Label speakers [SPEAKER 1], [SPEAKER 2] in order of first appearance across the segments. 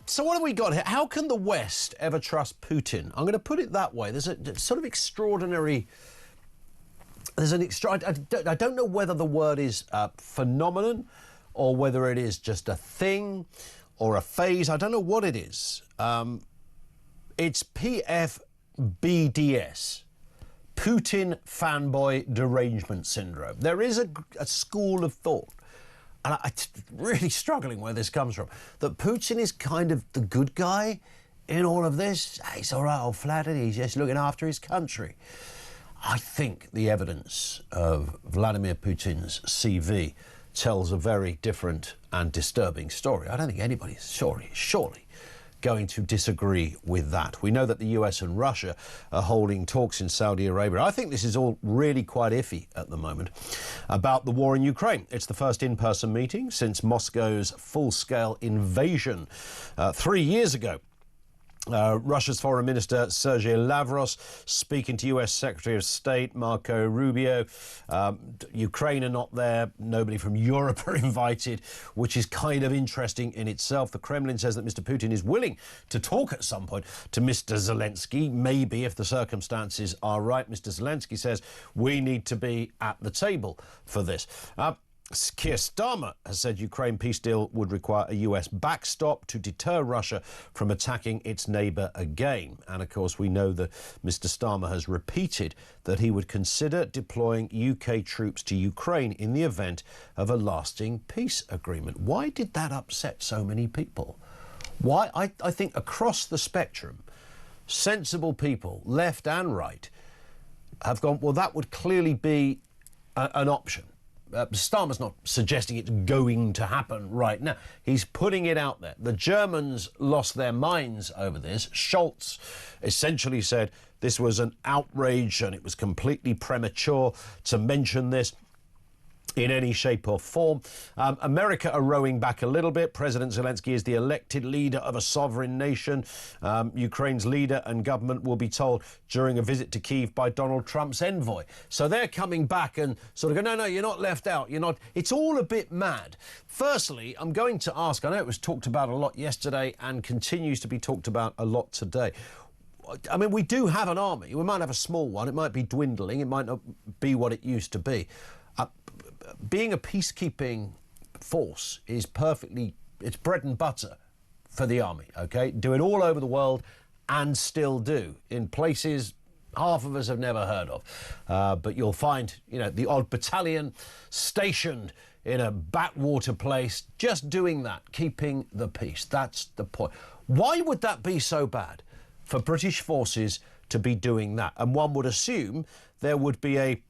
[SPEAKER 1] So what have we got here? How can the West ever trust Putin? I'm going to put it that way. There's a sort of extraordinary... I don't know whether the word is phenomenon or whether it is just a thing or a phase. I don't know what it is. It's PFBDS, Putin Fanboy Derangement Syndrome. There is a school of thought, and I'm really struggling where this comes from, that Putin is kind of the good guy in all of this. He's all right, old flattered, he's just looking after his country. I think the evidence of Vladimir Putin's CV tells a very different and disturbing story. I don't think anybody's surely going to disagree with that. We know that the US and Russia are holding talks in Saudi Arabia. I think this is all really quite iffy at the moment about the war in Ukraine. It's the first in-person meeting since Moscow's full-scale invasion 3 years ago. Russia's Foreign Minister Sergei Lavrov speaking to US Secretary of State Marco Rubio. Ukraine are not there. Nobody from Europe are invited, which is kind of interesting in itself. The Kremlin says that Mr. Putin is willing to talk at some point to Mr. Zelensky, maybe if the circumstances are right. Mr. Zelensky says we need to be at the table for this. Keir Starmer has said Ukraine peace deal would require a US backstop to deter Russia from attacking its neighbour again. And of course, we know that Mr. Starmer has repeated that he would consider deploying UK troops to Ukraine in the event of a lasting peace agreement. Why did that upset so many people? Why? I think across the spectrum, sensible people, left and right, have gone, well, that would clearly be an option. Starmer's not suggesting it's going to happen right now. He's putting it out there. The Germans lost their minds over this. Scholz essentially said this was an outrage and it was completely premature to mention this in any shape or form. America are rowing back a little bit. President Zelensky is the elected leader of a sovereign nation. Ukraine's leader and government will be told during a visit to Kyiv by Donald Trump's envoy. So they're coming back and sort of go, no, you're not left out. You're not. It's all a bit mad. Firstly, I'm going to ask, I know it was talked about a lot yesterday and continues to be talked about a lot today. I mean, we do have an army. We might have a small one. It might be dwindling. It might not be what it used to be. Being a peacekeeping force is it's bread and butter for the army, OK? Do it all over the world and still do in places half of us have never heard of. But you'll find, the odd battalion stationed in a backwater place, just doing that, keeping the peace. That's the point. Why would that be so bad for British forces to be doing that? And one would assume there would be a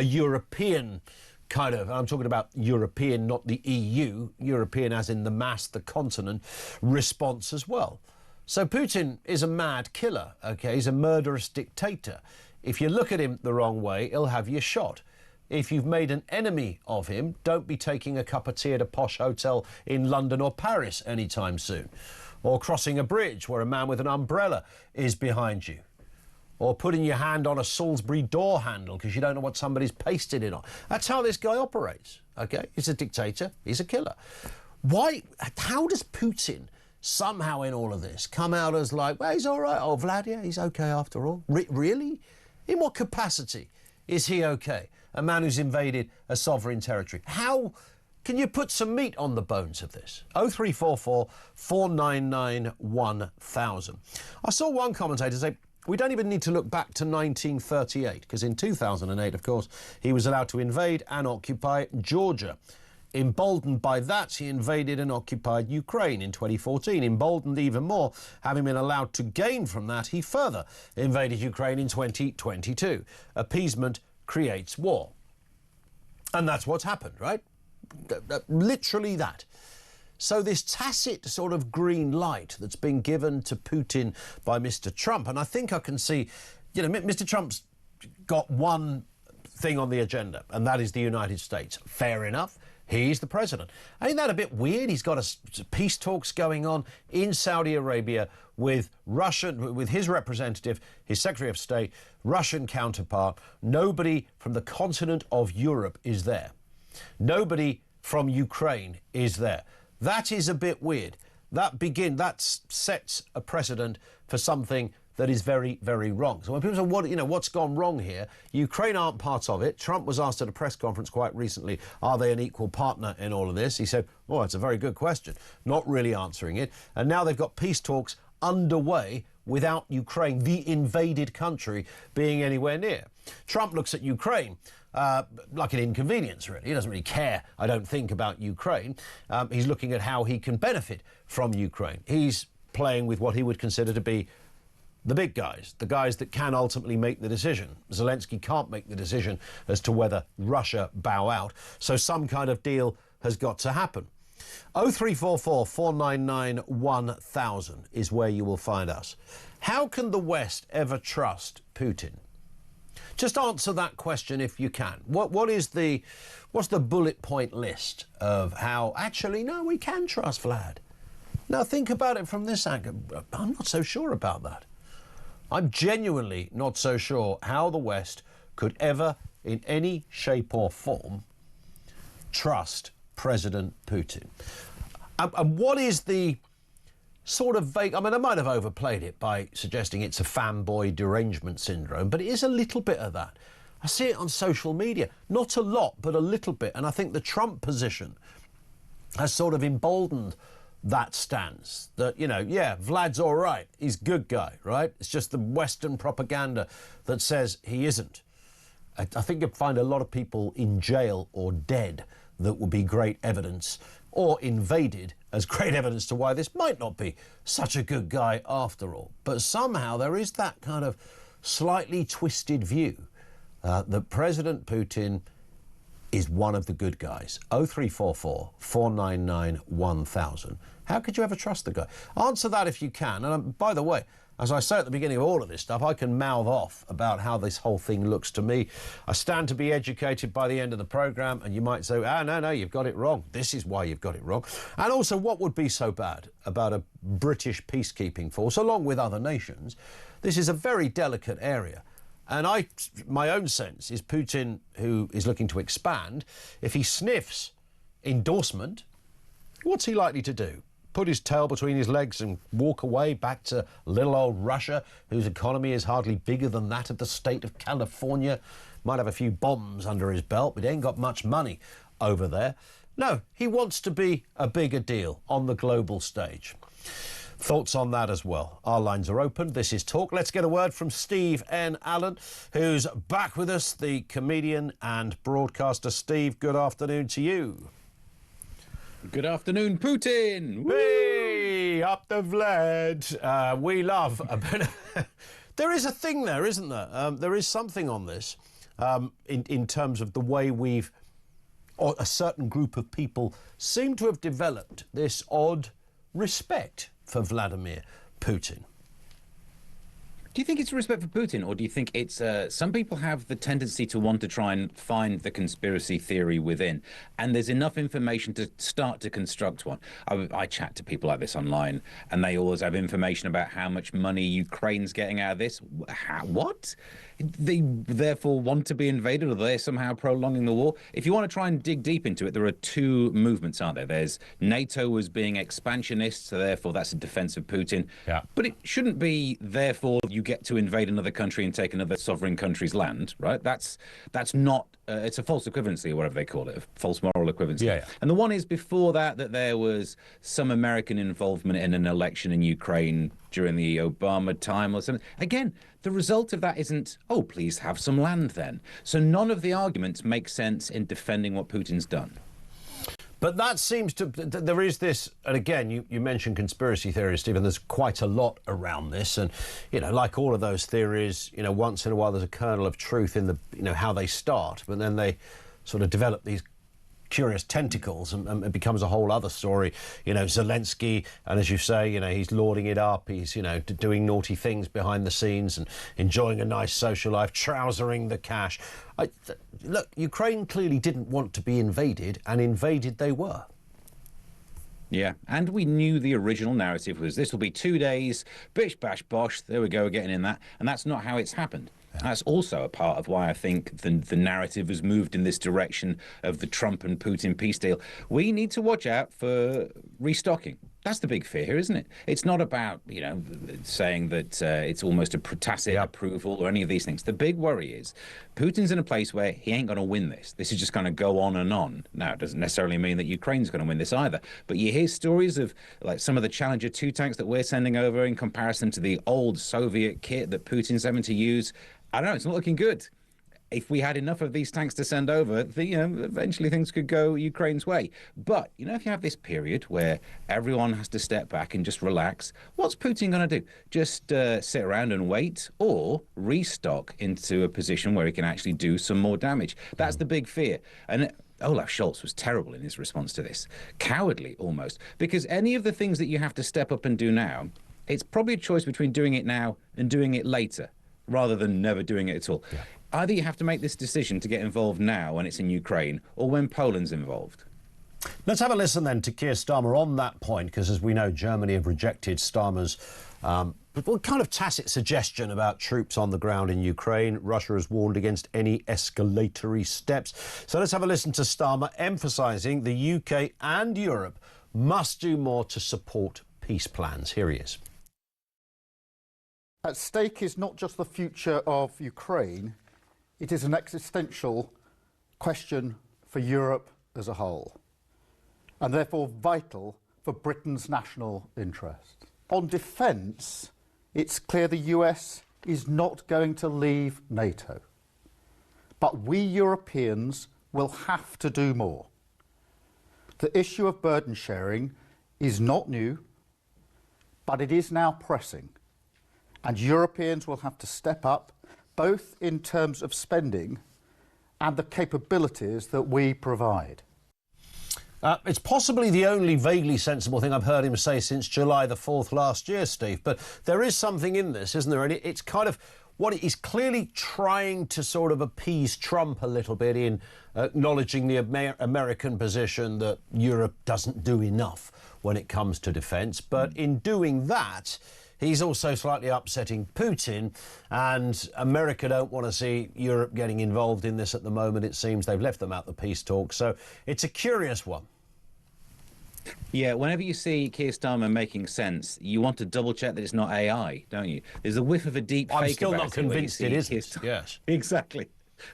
[SPEAKER 1] European kind of, I'm talking about European, not the EU, European as in the mass, the continent, response as well. So Putin is a mad killer, OK? He's a murderous dictator. If you look at him the wrong way, he'll have you shot. If you've made an enemy of him, don't be taking a cup of tea at a posh hotel in London or Paris anytime soon, or crossing a bridge where a man with an umbrella is behind you, or putting your hand on a Salisbury door handle because you don't know what somebody's pasted it on. That's how this guy operates, OK? He's a dictator. He's a killer. Why? How does Putin somehow in all of this come out as like, well, he's all right, oh, Vlad, yeah, he's OK after all? Really? In what capacity is he OK? A man who's invaded a sovereign territory. How can you put some meat on the bones of this? 0344 499 1000. I saw one commentator say, we don't even need to look back to 1938, because in 2008, of course, he was allowed to invade and occupy Georgia. Emboldened by that, he invaded and occupied Ukraine in 2014. Emboldened even more, having been allowed to gain from that, he further invaded Ukraine in 2022. Appeasement creates war. And that's what's happened, right? Literally that. So this tacit sort of green light that's been given to Putin by Mr. Trump, and I think I can see, Mr. Trump's got one thing on the agenda, and that is the United States. Fair enough. He's the president. Ain't that a bit weird? He's got peace talks going on in Saudi Arabia with his representative, his Secretary of State, Russian counterpart. Nobody from the continent of Europe is there. Nobody from Ukraine is there. That is a bit weird. that sets a precedent for something that is very, very wrong. So when people say, what's gone wrong here? Ukraine aren't part of it. Trump was asked at a press conference quite recently, are they an equal partner in all of this? He said, oh, it's a very good question. Not really answering it. And now they've got peace talks underway without Ukraine, the invaded country, being anywhere near. Trump looks at Ukraine like an inconvenience, really. He doesn't really care, I don't think, about Ukraine. He's looking at how he can benefit from Ukraine. He's playing with what he would consider to be the big guys, the guys that can ultimately make the decision. Zelensky can't make the decision as to whether Russia bow out, so some kind of deal has got to happen. 0344 499 1000 is where you will find us. How can the West ever trust Putin? Just answer that question if you can. What's the bullet point list of how, actually, no, we can trust Vlad? Now, think about it from this angle. I'm not so sure about that. I'm genuinely not so sure how the West could ever, in any shape or form, trust President Putin. And what is the sort of vague... I mean, I might have overplayed it by suggesting it's a fanboy derangement syndrome, but it is a little bit of that. I see it on social media. Not a lot, but a little bit. And I think the Trump position has sort of emboldened that stance that, yeah, Vlad's all right. He's a good guy, right? It's just the Western propaganda that says he isn't. I think you'd find a lot of people in jail or dead that would be great evidence, or invaded as great evidence to why this might not be such a good guy after all. But somehow there is that kind of slightly twisted view that President Putin is one of the good guys. 0344 499 1000. How could you ever trust the guy? Answer that if you can. And by the way, as I say at the beginning of all of this stuff, I can mouth off about how this whole thing looks to me. I stand to be educated by the end of the programme, and you might say, no, you've got it wrong. This is why you've got it wrong. And also, what would be so bad about a British peacekeeping force, along with other nations? This is a very delicate area. And my own sense is Putin, who is looking to expand, if he sniffs endorsement, what's he likely to do? Put his tail between his legs and walk away back to little old Russia, whose economy is hardly bigger than that of the state of California? Might have a few bombs under his belt, but he ain't got much money over there. No, he wants to be a bigger deal on the global stage. Thoughts on that as well. Our lines are open. This is Talk. Let's get a word from Steve N. Allen, who's back with us, the comedian and broadcaster. Steve, good afternoon to you.
[SPEAKER 2] Good afternoon, Putin.
[SPEAKER 1] Hey, up the Vlad. We love a bit of... There is a thing there, isn't there? There is something on this in terms of the way or a certain group of people seem to have developed this odd respect for Vladimir Putin.
[SPEAKER 2] Do you think it's respect for Putin, or do you think it's... some people have the tendency to want to try and find the conspiracy theory within, and there's enough information to start to construct one. I chat to people like this online, and they always have information about how much money Ukraine's getting out of this. What? They therefore want to be invaded, or they're somehow prolonging the war? If you want to try and dig deep into it, there are two movements, aren't there? There's NATO as being expansionist, so therefore that's a defense of Putin.
[SPEAKER 1] Yeah.
[SPEAKER 2] But it shouldn't be, therefore, you get to invade another country and take another sovereign country's land, right? That's not... it's a false equivalency, or whatever they call it, a false moral equivalency.
[SPEAKER 1] Yeah.
[SPEAKER 2] And the one is before that there was some American involvement in an election in Ukraine during the Obama time or something. Again, the result of that isn't, oh, please have some land then. So none of the arguments make sense in defending what Putin's done.
[SPEAKER 1] But that seems to... There is this... And again, you mentioned conspiracy theories, Stephen. There's quite a lot around this. And, like all of those theories, once in a while there's a kernel of truth in the, how they start. But then they sort of develop these curious tentacles, and it becomes a whole other story. Zelensky, and as you say, he's lauding it up. He's, doing naughty things behind the scenes and enjoying a nice social life, trousering the cash. Look, Ukraine clearly didn't want to be invaded, and invaded they were.
[SPEAKER 2] Yeah, and we knew the original narrative was this will be 2 days, bish, bash, bosh, there we go, getting in that, and that's not how it's happened. Yeah. That's also a part of why I think the narrative has moved in this direction of the Trump and Putin peace deal. We need to watch out for restocking. That's the big fear here, isn't it? It's not about, you know, saying that it's almost a tacit approval or any of these things. The big worry is Putin's in a place where he ain't going to win this. This is just going to go on and on. Now, it doesn't necessarily mean that Ukraine's going to win this either. But you hear stories of like some of the Challenger 2 tanks that we're sending over in comparison to the old Soviet kit that Putin's having to use. I don't know, it's not looking good. If we had enough of these tanks to send over, eventually things could go Ukraine's way. But, you know, if you have this period where everyone has to step back and just relax, what's Putin going to do? Just sit around and wait, or restock into a position where he can actually do some more damage? That's the big fear. And Olaf Scholz was terrible in his response to this. Cowardly, almost. Because any of the things that you have to step up and do now, it's probably a choice between doing it now and doing it later, rather than never doing it at all. Yeah. Either you have to make this decision to get involved now when it's in Ukraine, or when Poland's involved.
[SPEAKER 1] Let's have a listen then to Keir Starmer on that point, because as we know, Germany have rejected Starmer's kind of tacit suggestion about troops on the ground in Ukraine. Russia has warned against any escalatory steps. So let's have a listen to Starmer emphasising the UK and Europe must do more to support peace plans. Here he is.
[SPEAKER 3] At stake is not just the future of Ukraine, it is an existential question for Europe as a whole, and therefore vital for Britain's national interest. On defence, it's clear the US is not going to leave NATO, but we Europeans will have to do more. The issue of burden sharing is not new, but it is now pressing. And Europeans will have to step up, both in terms of spending and the capabilities that we provide.
[SPEAKER 1] It's possibly the only vaguely sensible thing I've heard him say since July the 4th last year, Steve. But there is something in this, isn't there? And it's kind of what he's clearly trying to sort of appease Trump a little bit in acknowledging the American position that Europe doesn't do enough when it comes to defence. But in doing that, he's also slightly upsetting Putin, and America don't want to see Europe getting involved in this at the moment. It seems they've left them out the peace talks. So it's a curious one.
[SPEAKER 2] Yeah, whenever you see Keir Starmer making sense, you want to double-check that it's not AI, don't you? There's a whiff of a deep fake.
[SPEAKER 1] I'm still not convinced it isn't. Yes.
[SPEAKER 2] Exactly.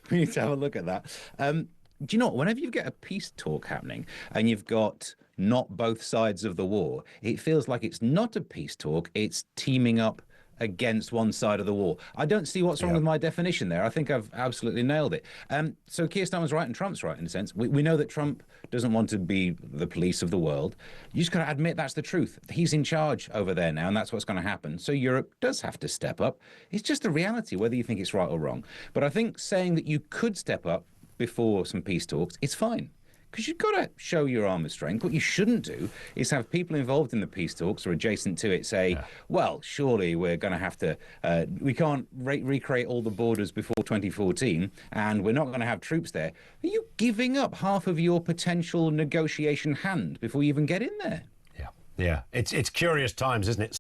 [SPEAKER 2] We need to have a look at that. Do you know what? Whenever you get a peace talk happening and you've got not both sides of the war, it feels like it's not a peace talk, it's teaming up against one side of the war. I don't see what's wrong with my definition there. I think I've absolutely nailed it. So Keir Starmer's right and Trump's right in a sense. We know that Trump doesn't want to be the police of the world. You just got to admit that's the truth. He's in charge over there now, and that's what's going to happen. So Europe does have to step up. It's just a reality, whether you think it's right or wrong. But I think saying that you could step up before some peace talks, it's fine. Because you've got to show your armour strength. What you shouldn't do is have people involved in the peace talks or adjacent to it say, well, surely we're going to have to, we can't recreate all the borders before 2014, and we're not going to have troops there. Are you giving up half of your potential negotiation hand before you even get in there?
[SPEAKER 1] Yeah, it's curious times, isn't it?